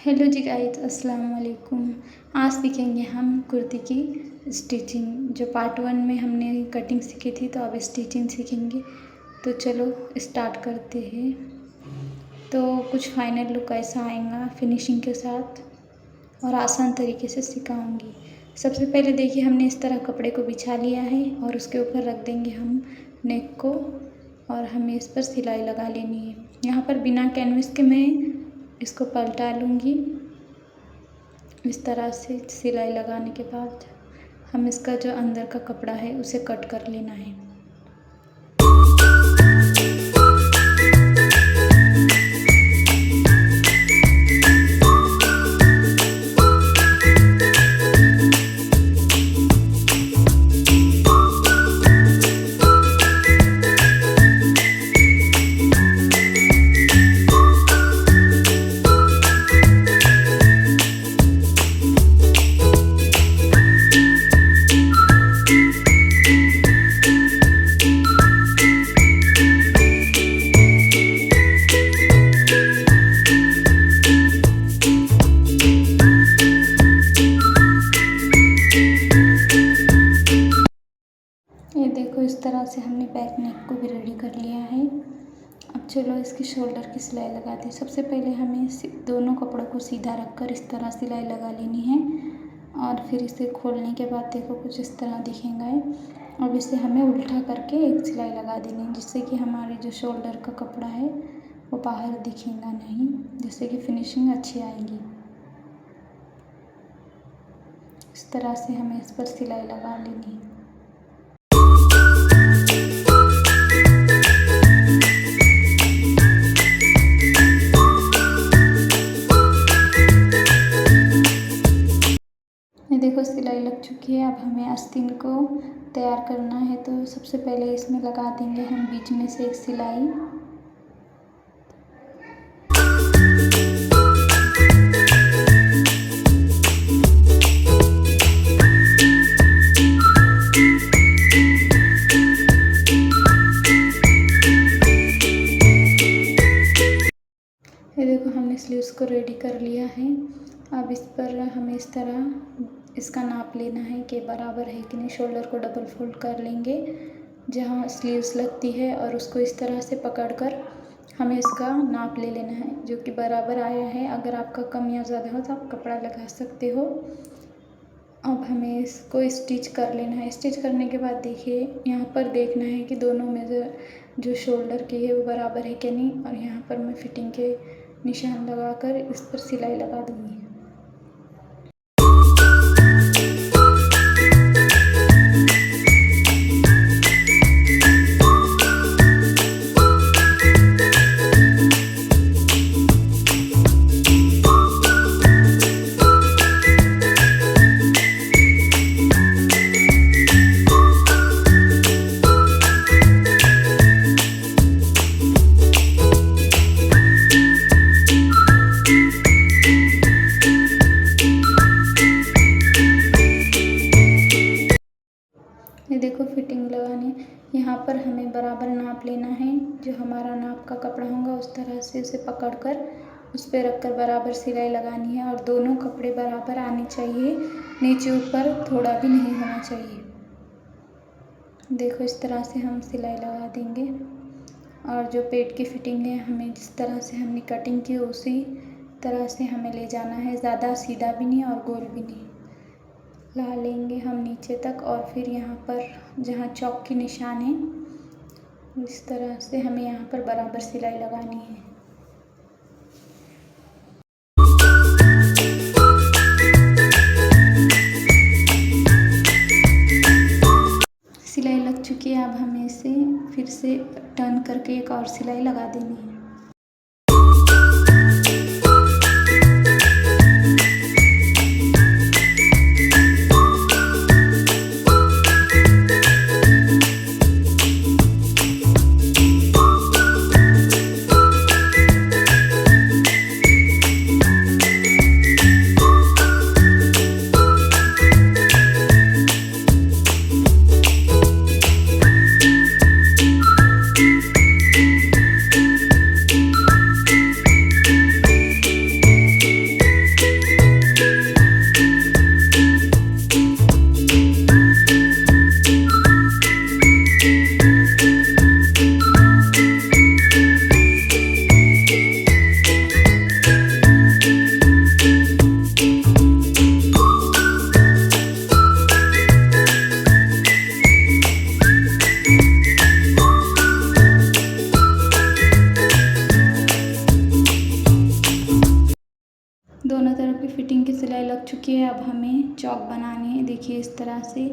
Hello जी guys, अस्सलाम वालेकुम। आज सीखेंगे हम कुर्ती की स्टिचिंग। जो पार्ट 1 में हमने कटिंग सीखी थी, तो अब स्टिचिंग सीखेंगे। तो चलो स्टार्ट करते हैं। तो कुछ फाइनल लुक ऐसा आएगा फिनिशिंग के साथ और आसान तरीके से सिखाऊंगी। सबसे पहले देखिए, हमने इस तरह कपड़े को बिछा लिया है और उसके ऊपर रख देंगे हम नेक को, और हमें इस पर सिलाई लगा लेनी है। यहाँ पर बिना कैनवस के मैं इसको पलटा लूँगी। इस तरह से सिलाई लगाने के बाद हम इसका जो अंदर का कपड़ा है उसे कट कर लेना है। ये देखो, इस तरह से हमने बैक नेक को भी रेडी कर लिया है। अब चलो इसकी शोल्डर की सिलाई लगाते हैं। सबसे पहले हमें दोनों कपड़ों को सीधा रखकर इस तरह सिलाई लगा लेनी है, और फिर इसे खोलने के बाद देखो कुछ इस तरह दिखेगा। अब इसे हमें उल्टा करके एक सिलाई लगा देनी है, जिससे कि हमारे जो शोल्डर का कपड़ा है वो बाहर दिखेगा नहीं, जिससे कि फिनिशिंग अच्छी आएगी। इस तरह से हमें इस पर सिलाई लगा लेनी है। ये देखो, सिलाई लग चुकी है। अब हमें आस्तीन को तैयार करना है। तो सबसे पहले इसमें लगा देंगे हम बीच में से एक सिलाई। ये देखो, हमने स्लीव्स को रेडी कर लिया है। अब इस पर हमें इस तरह इसका नाप लेना है कि बराबर है कि नहीं। शोल्डर को डबल फोल्ड कर लेंगे जहाँ स्लीव्स लगती है, और उसको इस तरह से पकड़कर हमें इसका नाप ले लेना है जो कि बराबर आया है। अगर आपका कम या ज़्यादा हो तो आप कपड़ा लगा सकते हो। अब हमें इसको स्टिच कर लेना है। स्टिच करने के बाद देखिए, यहाँ पर देखना है कि दोनों में जो शोल्डर की है वो बराबर है कि नहीं, और यहाँ पर मैं फिटिंग के निशान लगाकर इस पर सिलाई लगा दूँगी। ये देखो, फिटिंग लगाने यहाँ पर हमें बराबर नाप लेना है। जो हमारा नाप का कपड़ा होगा उस तरह से उसे पकड़कर उस पर रखकर बराबर सिलाई लगानी है, और दोनों कपड़े बराबर आने चाहिए। नीचे ऊपर थोड़ा भी नहीं होना चाहिए। देखो, इस तरह से हम सिलाई लगा देंगे। और जो पेट की फिटिंग है, हमें जिस तरह से हमने कटिंग की उसी तरह से हमें ले जाना है। ज़्यादा सीधा भी नहीं और गोल भी नहीं। ला लेंगे हम नीचे तक, और फिर यहाँ पर जहाँ चौक की निशान है इस तरह से हमें यहाँ पर बराबर सिलाई लगानी है। सिलाई लग चुकी है। अब हमें इसे फिर से टर्न करके एक और सिलाई लगा देनी है। फिटिंग की सिलाई लग चुकी है। अब हमें चौक बनानी है। देखिए इस तरह से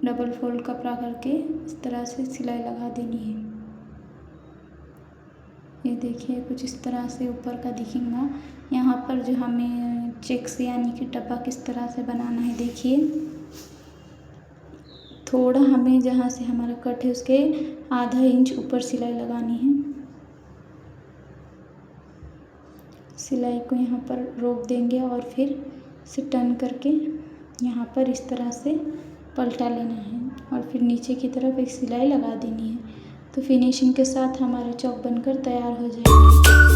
डबल फोल्ड कपड़ा करके इस तरह से सिलाई लगा देनी है। ये देखिए कुछ इस तरह से ऊपर का दिखेगा। यहाँ पर जो हमें चेक्स यानी कि डब्बा किस तरह से बनाना है, देखिए थोड़ा हमें जहाँ से हमारा कट है उसके आधा इंच ऊपर सिलाई लगानी है। सिलाई को यहाँ पर रोक देंगे और फिर इसे टर्न करके यहाँ पर इस तरह से पलटा लेना है और फिर नीचे की तरफ एक सिलाई लगा देनी है। तो फिनिशिंग के साथ हमारा चौक बनकर तैयार हो जाएगी।